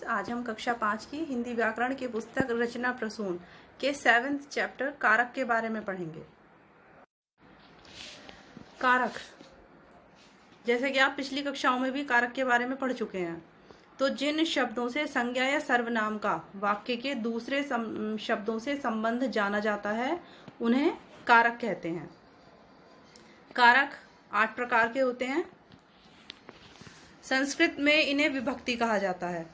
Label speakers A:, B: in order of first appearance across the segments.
A: आज हम कक्षा 5 की हिंदी व्याकरण की पुस्तक रचना प्रसून के 7th चैप्टर कारक के बारे में पढ़ेंगे। कारक, जैसे कि आप पिछली कक्षाओं में भी कारक के बारे में पढ़ चुके हैं। तो जिन शब्दों से संज्ञा या सर्वनाम का वाक्य के दूसरे शब्दों से संबंध जाना जाता है उन्हें कारक कहते हैं। कारक 8 प्रकार के होते हैं। संस्कृत में इन्हें विभक्ति कहा जाता है।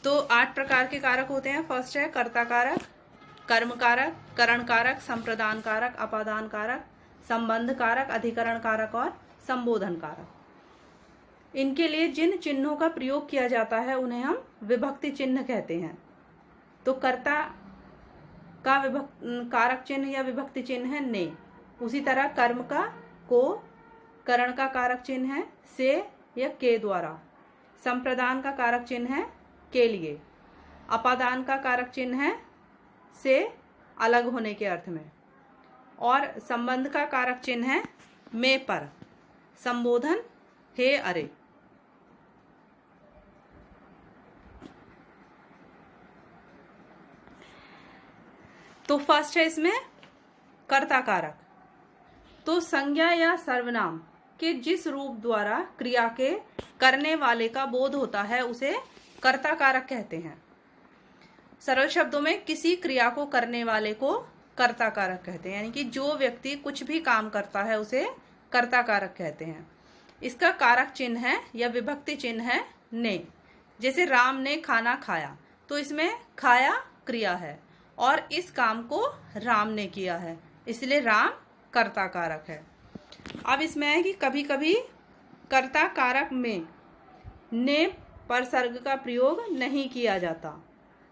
A: तो 8 प्रकार के कारक होते हैं। फर्स्ट है कर्ता कारक, कर्म कारक, करण कारक, संप्रदान कारक, अपादान कारक, संबंध कारक, अधिकरण कारक और संबोधन कारक। इनके लिए जिन चिन्हों का प्रयोग किया जाता है उन्हें हम विभक्ति चिन्ह कहते हैं। तो कर्ता का कारक चिन्ह या विभक्ति चिन्ह है ने। उसी तरह कर्म का को, करण का कारक चिन्ह है से या के द्वारा, संप्रदान का कारक चिन्ह है के लिए, अपादान का कारक चिन्ह है से अलग होने के अर्थ में, और संबंध का कारक चिन्ह है में पर, संबोधन हे अरे। तो फर्स्ट है इसमें कर्ता कारक। तो संज्ञा या सर्वनाम के जिस रूप द्वारा क्रिया के करने वाले का बोध होता है उसे कर्ता कारक कहते हैं। सरल शब्दों में किसी क्रिया को करने वाले को कर्ता कारक कहते हैं, यानी कि जो व्यक्ति कुछ भी काम करता है उसे कर्ता कारक कहते हैं। इसका कारक चिन्ह है या विभक्ति चिन्ह है ने। जैसे राम ने खाना खाया, तो इसमें खाया क्रिया है और इस काम को राम ने किया है, इसलिए राम कर्ता कारक है। अब इसमें है कि कभी कभी कर्ता कारक में ने परसर्ग का प्रयोग नहीं किया जाता,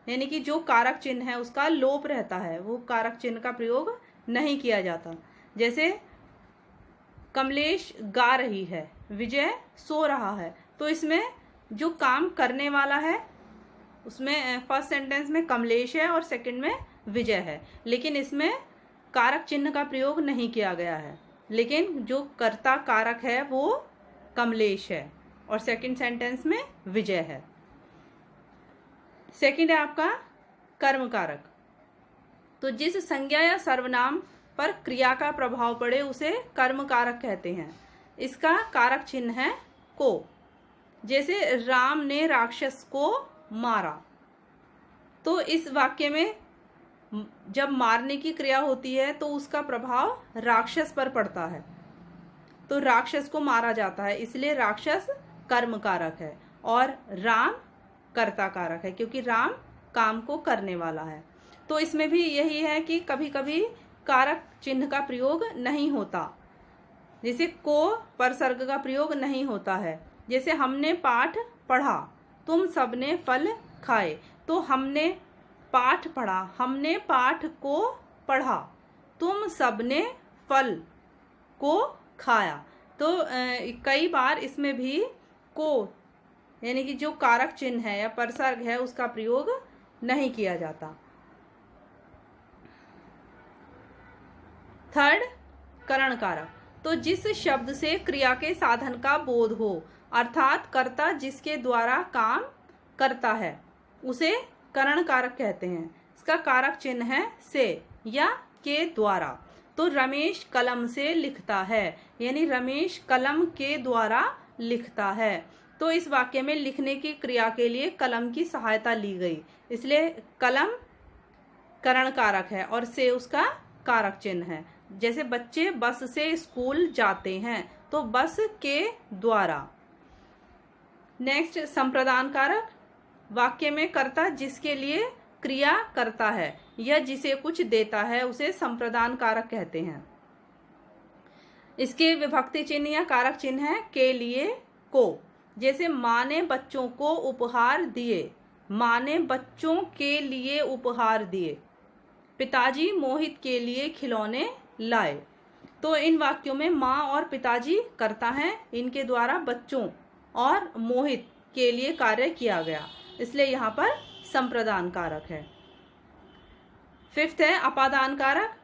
A: यानी कि जो कारक चिन्ह है उसका लोप रहता है, वो कारक चिन्ह का प्रयोग नहीं किया जाता। जैसे कमलेश गा रही है, विजय सो रहा है, तो इसमें जो काम करने वाला है उसमें फर्स्ट सेंटेंस में कमलेश है और सेकंड में विजय है, लेकिन इसमें कारक चिन्ह का प्रयोग नहीं किया गया है। लेकिन जो कर्ता कारक है वो कमलेश है और सेकंड सेंटेंस में विजय है। सेकंड है आपका कर्म कारक। तो जिस संज्ञा या सर्वनाम पर क्रिया का प्रभाव पड़े उसे कर्म कारक कहते हैं। इसका कारक चिन्ह है को। जैसे राम ने राक्षस को मारा, तो इस वाक्य में जब मारने की क्रिया होती है तो उसका प्रभाव राक्षस पर पड़ता है, तो राक्षस को मारा जाता है, इसलिए राक्षस कर्म कारक है और राम कर्ता कारक है, क्योंकि राम काम को करने वाला है। तो इसमें भी यही है कि कभी कभी कारक चिन्ह का प्रयोग नहीं होता, जैसे को परसर्ग का प्रयोग नहीं होता है। जैसे हमने पाठ पढ़ा, तुम सबने फल खाए, तो हमने पाठ पढ़ा, हमने पाठ को पढ़ा, तुम सबने फल को खाया। तो कई बार इसमें भी को यानी कि जो कारक चिन्ह है या परसर्ग है उसका प्रयोग नहीं किया जाता। थर्ड, करण कारक। तो जिस शब्द से क्रिया के साधन का बोध हो, अर्थात कर्ता जिसके द्वारा काम करता है, उसे करण कारक कहते हैं। इसका कारक चिन्ह है से या के द्वारा। तो रमेश कलम से लिखता है, यानी रमेश कलम के द्वारा लिखता है। तो इस वाक्य में लिखने की क्रिया के लिए कलम की सहायता ली गई, इसलिए कलम करण कारक है और से उसका कारक चिन्ह है। जैसे बच्चे बस से स्कूल जाते हैं, तो बस के द्वारा। नेक्स्ट, संप्रदान कारक। वाक्य में कर्ता जिसके लिए क्रिया करता है या जिसे कुछ देता है उसे संप्रदान कारक कहते हैं। इसके विभक्ति चिन्ह या कारक चिन्ह है के लिए को। जैसे माँ ने बच्चों को उपहार दिए, माँ ने बच्चों के लिए उपहार दिए, पिताजी मोहित के लिए खिलौने लाए। तो इन वाक्यों में माँ और पिताजी कर्ता हैं, इनके द्वारा बच्चों और मोहित के लिए कार्य किया गया, इसलिए यहाँ पर संप्रदान कारक है। फिफ्थ है अपादान कारक।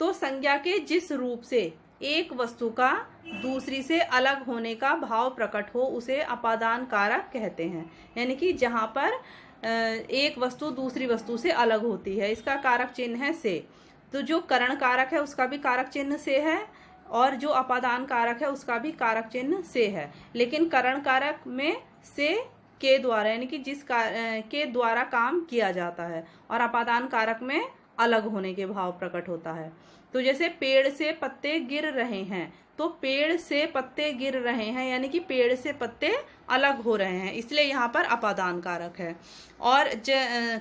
A: तो संज्ञा के जिस रूप से एक वस्तु का दूसरी से अलग होने का भाव प्रकट हो उसे अपादान कारक कहते हैं। यानी कि जहाँ पर एक वस्तु दूसरी वस्तु से अलग होती है, इसका कारक चिन्ह है से। तो जो करण कारक है उसका भी कारक चिन्ह से है, और जो अपादान कारक है उसका भी कारक चिन्ह से है। लेकिन करण कारक में से के द्वारा, यानी कि के द्वारा काम किया जाता है, और अपादान कारक में अलग होने के भाव प्रकट होता है। तो जैसे पेड़ से पत्ते गिर रहे हैं, तो पेड़ से पत्ते गिर रहे हैं यानी कि पेड़ से पत्ते अलग हो रहे हैं, इसलिए यहाँ पर अपादान कारक है। और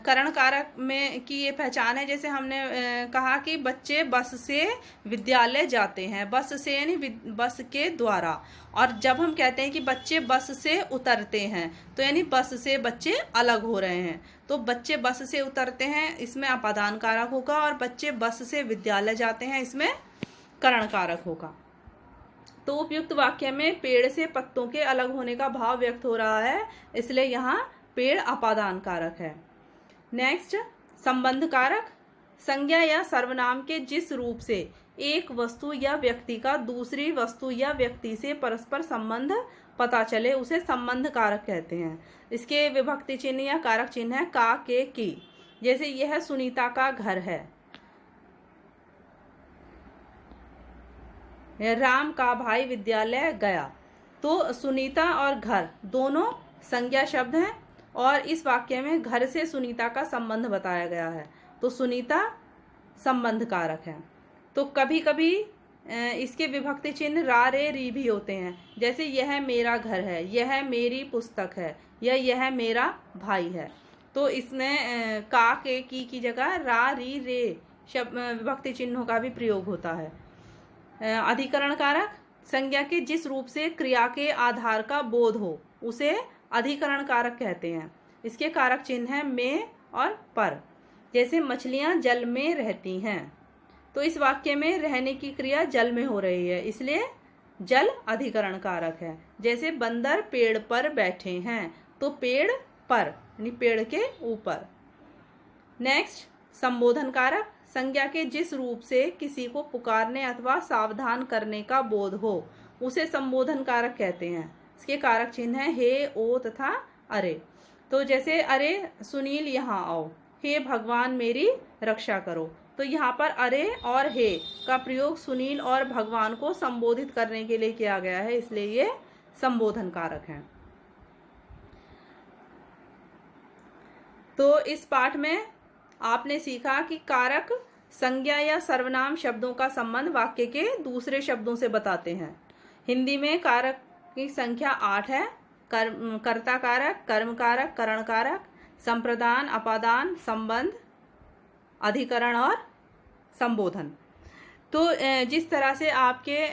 A: करण कारक में की ये पहचान है, जैसे हमने कहा कि बच्चे बस से विद्यालय जाते हैं, बस से यानी बस के द्वारा। और जब हम कहते हैं कि बच्चे बस से उतरते हैं, तो यानी बस से बच्चे अलग हो रहे हैं। तो बच्चे बस से उतरते हैं, इसमें अपादान कारक होगा, और बच्चे बस से विद्यालय जाते हैं, इसमें करण कारक होगा। तो उपयुक्त वाक्य में पेड़ से पत्तों के अलग होने का भाव व्यक्त हो रहा है, इसलिए यहाँ पेड़ अपादान कारक है। नेक्स्ट, संबंध कारक। संज्ञा या सर्वनाम के जिस रूप से एक वस्तु या व्यक्ति का दूसरी वस्तु या व्यक्ति से परस्पर संबंध पता चले उसे संबंध कारक कहते हैं। इसके विभक्ति चिन्ह या कारक चिन्ह है का, के, की। जैसे यह सुनीता का घर है, राम का भाई विद्यालय गया। तो सुनीता और घर दोनों संज्ञा शब्द हैं, और इस वाक्य में घर से सुनीता का संबंध बताया गया है, तो सुनीता संबंध कारक है। तो कभी कभी इसके विभक्ति चिन्ह रा, रे, री भी होते हैं। जैसे यह मेरा घर है, यह मेरी पुस्तक है, या यह मेरा भाई है। तो इसमें का, के, की जगह रा, री, रे शब्द विभक्ति चिन्हों का भी प्रयोग होता है। अधिकरण कारक। संज्ञा के जिस रूप से क्रिया के आधार का बोध हो उसे अधिकरण कारक कहते हैं। इसके कारक चिन्ह है में और पर। जैसे मछलियां जल में रहती हैं, तो इस वाक्य में रहने की क्रिया जल में हो रही है, इसलिए जल अधिकरण कारक है। जैसे बंदर पेड़ पर बैठे हैं, तो पेड़ पर यानी पेड़ के ऊपर। नेक्स्ट, संबोधन कारक। संज्ञा के जिस रूप से किसी को पुकारने अथवा सावधान करने का बोध हो उसे संबोधन कारक कहते हैं। इसके कारक चिन्ह है हे, ओ तथा अरे। तो जैसे अरे सुनील यहाँ आओ, हे भगवान मेरी रक्षा करो। तो यहाँ पर अरे और हे का प्रयोग सुनील और भगवान को संबोधित करने के लिए किया गया है, इसलिए ये संबोधन कारक हैं। तो इस पाठ में आपने सीखा कि कारक संज्ञा या सर्वनाम शब्दों का संबंध वाक्य के दूसरे शब्दों से बताते हैं। हिंदी में कारक की संख्या 8 है। कर्ता कारक, कर्म कारक, करण कारक, संप्रदान, अपादान, संबंध, अधिकरण और संबोधन। तो जिस तरह से आपके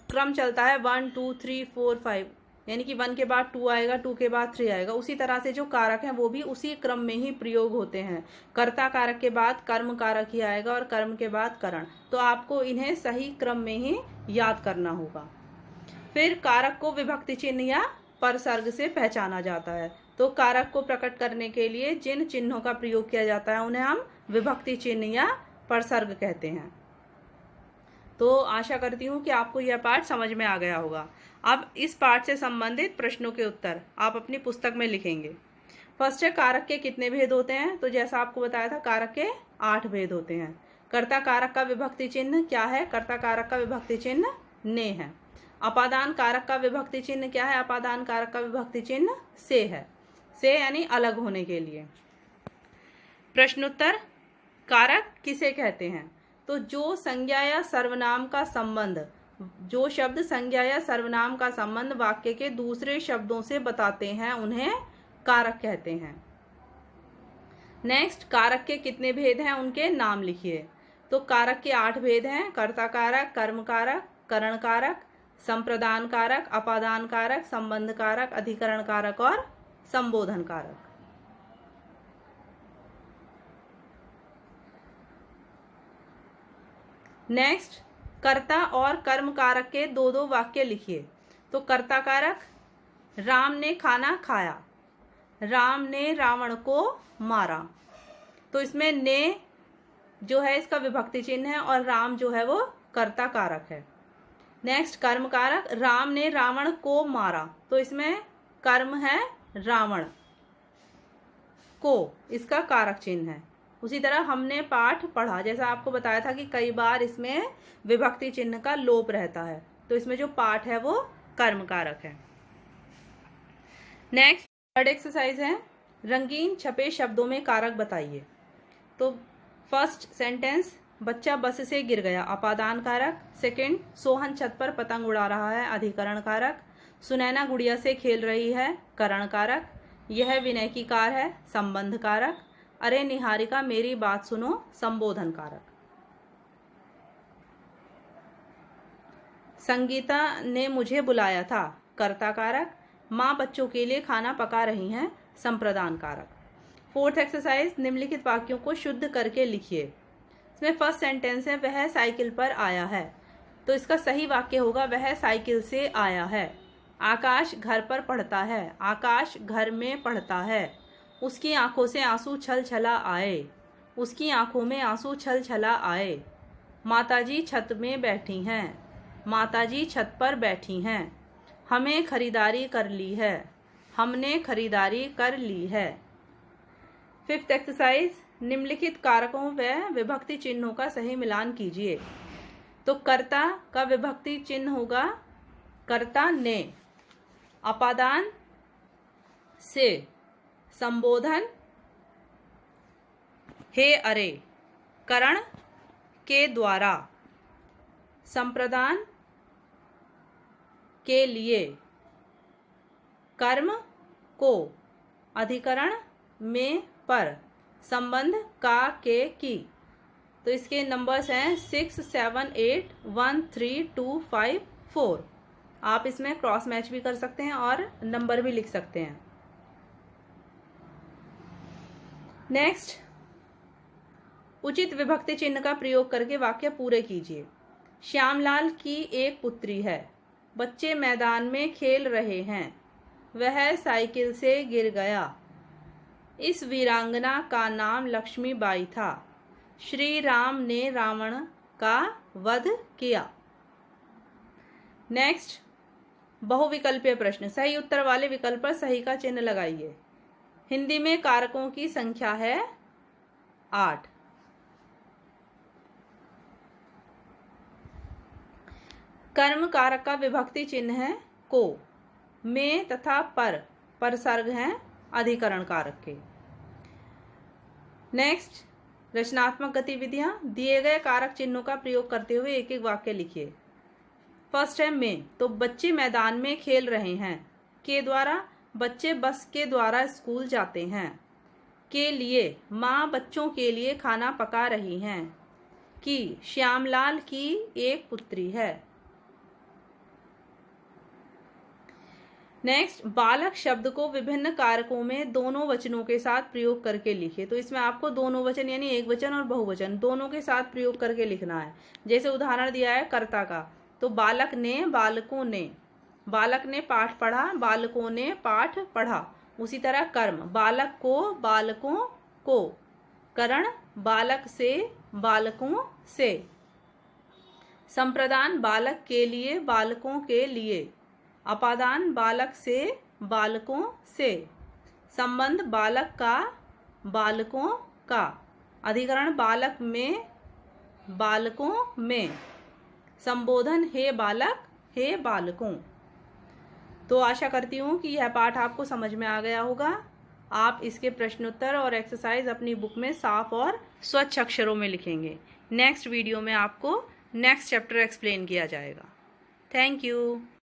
A: क्रम चलता है 1 2 3 4 5, यानी कि 1 के बाद 2 आएगा, 2 के बाद 3 आएगा, उसी तरह से जो कारक हैं वो भी उसी क्रम में ही प्रयोग होते हैं। कर्ता कारक के बाद कर्म कारक ही आएगा, और कर्म के बाद करण। तो आपको इन्हें सही क्रम में ही याद करना होगा। फिर कारक को विभक्ति चिन्ह या परसर्ग से पहचाना जाता है। तो कारक को प्रकट करने के लिए जिन चिन्हों का प्रयोग किया जाता है उन्हें हम विभक्ति चिन्ह या परसर्ग कहते हैं। तो आशा करती हूँ कि आपको यह पाठ समझ में आ गया होगा। अब इस पाठ से संबंधित प्रश्नों के उत्तर आप अपनी पुस्तक में लिखेंगे। फर्स्ट है, कारक के कितने भेद होते हैं? तो जैसा आपको बताया था, कारक के 8 भेद होते हैं। कर्ता कारक का विभक्ति चिन्ह क्या है? कर्ता कारक का विभक्ति चिन्ह ने है। अपादान कारक का विभक्ति चिन्ह क्या है? अपादान कारक का विभक्ति चिन्ह से है। से यानी अलग होने के लिए। प्रश्नोत्तर, कारक किसे कहते हैं? तो जो संज्ञा या सर्वनाम का संबंध, जो शब्द संज्ञा या सर्वनाम का संबंध वाक्य के दूसरे शब्दों से बताते हैं उन्हें कारक कहते हैं। नेक्स्ट, कारक के कितने भेद हैं उनके नाम लिखिए। तो कारक के 8 भेद हैं। कर्ता कारक, कर्म कारक, करण कारक, संप्रदान कारक, अपादान कारक, संबंध कारक, अधिकरण कारक और संबोधन कारक। नेक्स्ट, कर्ता और कर्म कारक के 2-2 वाक्य लिखिए। तो कर्ता कारक, राम ने खाना खाया, राम ने रावण को मारा। तो इसमें ने जो है इसका विभक्ति चिन्ह है, और राम जो है वो कर्ता कारक है। नेक्स्ट कर्म कारक, राम ने रावण को मारा, तो इसमें कर्म है रावण को, इसका कारक चिन्ह है। उसी तरह हमने पाठ पढ़ा, जैसा आपको बताया था कि कई बार इसमें विभक्ति चिन्ह का लोप रहता है, तो इसमें जो पाठ है वो कर्म कारक है। नेक्स्ट थर्ड एक्सरसाइज है, रंगीन छपे शब्दों में कारक बताइए। तो फर्स्ट सेंटेंस, बच्चा बस से गिर गया, अपादान कारक। सेकंड, सोहन छत पर पतंग उड़ा रहा है, अधिकरण कारक। सुनैना गुड़िया से खेल रही है, करण कारक। यह विनय की कार है, संबंध कारक। अरे निहारिका मेरी बात सुनो, संबोधन कारक। संगीता ने मुझे बुलाया था, कर्ता कारक। माँ बच्चों के लिए खाना पका रही हैं, संप्रदान कारक। फोर्थ एक्सरसाइज, निम्नलिखित वाक्यों को शुद्ध करके लिखिए। इसमें फर्स्ट सेंटेंस है, वह साइकिल पर आया है, तो इसका सही वाक्य होगा वह साइकिल से आया है। आकाश घर पर पढ़ता है, आकाश घर में पढ़ता है। उसकी आंखों से आंसू छल छला आए, उसकी आंखों में आंसू छल छला आए। माताजी छत में बैठी हैं, माताजी छत पर बैठी हैं। हमें खरीदारी कर ली है, हमने खरीदारी कर ली है। फिफ्थ एक्सरसाइज, निम्नलिखित कारकों व विभक्ति चिन्हों का सही मिलान कीजिए। तो कर्ता का विभक्ति चिन्ह होगा कर्ता ने, अपादान से, संबोधन हे अरे, करण के द्वारा, संप्रदान के लिए, कर्म को, अधिकरण में पर, संबंध का के की। तो इसके नंबर्स हैं 6, 7, 8, 1, 3, 2, 5, 4। आप इसमें क्रॉस मैच भी कर सकते हैं और नंबर भी लिख सकते हैं। नेक्स्ट, उचित विभक्ति चिन्ह का प्रयोग करके वाक्य पूरे कीजिए। श्यामलाल की एक पुत्री है, बच्चे मैदान में खेल रहे हैं, वह साइकिल से गिर गया। इस वीरांगना का नाम लक्ष्मीबाई था। श्री राम ने रावण का वध किया। नेक्स्ट, बहुविकल्पीय प्रश्न, सही उत्तर वाले विकल्प पर सही का चिन्ह लगाइए। हिंदी में कारकों की संख्या है 8। कर्म कारक का विभक्ति चिन्ह है को, में तथा पर परसर्ग हैं अधिकरण कारक के। नेक्स्ट, रचनात्मक गतिविधियां, दिए गए कारक चिन्हों का प्रयोग करते हुए एक एक वाक्य लिखिए। फर्स्ट है में, तो बच्चे मैदान में खेल रहे हैं, के द्वारा बच्चे बस के द्वारा स्कूल जाते हैं। के लिए, माँ बच्चों के लिए खाना पका रही हैं। कि, श्यामलाल की एक पुत्री है। नेक्स्ट, बालक शब्द को विभिन्न कारकों में दोनों वचनों के साथ प्रयोग करके लिखिए। तो इसमें आपको दोनों वचन यानी एक वचन और बहुवचन दोनों के साथ प्रयोग करके लिखना है। जैसे उदाहरण दिया है कर्ता का, तो बालक ने, बालकों ने, बालक ने पाठ पढ़ा, बालकों ने पाठ पढ़ा। उसी तरह कर्म, बालक को, बालकों को। करण, बालक से, बालकों से। संप्रदान, बालक के लिए, बालकों के लिए। अपादान, बालक से, बालकों से। संबंध, बालक का, बालकों का। अधिकरण, बालक में, बालकों में। संबोधन, हे बालक, हे बालकों। तो आशा करती हूँ कि यह पाठ आपको समझ में आ गया होगा। आप इसके प्रश्नोत्तर और एक्सरसाइज अपनी बुक में साफ और स्वच्छ अक्षरों में लिखेंगे। नेक्स्ट वीडियो में आपको नेक्स्ट चैप्टर एक्सप्लेन किया जाएगा। Thank you.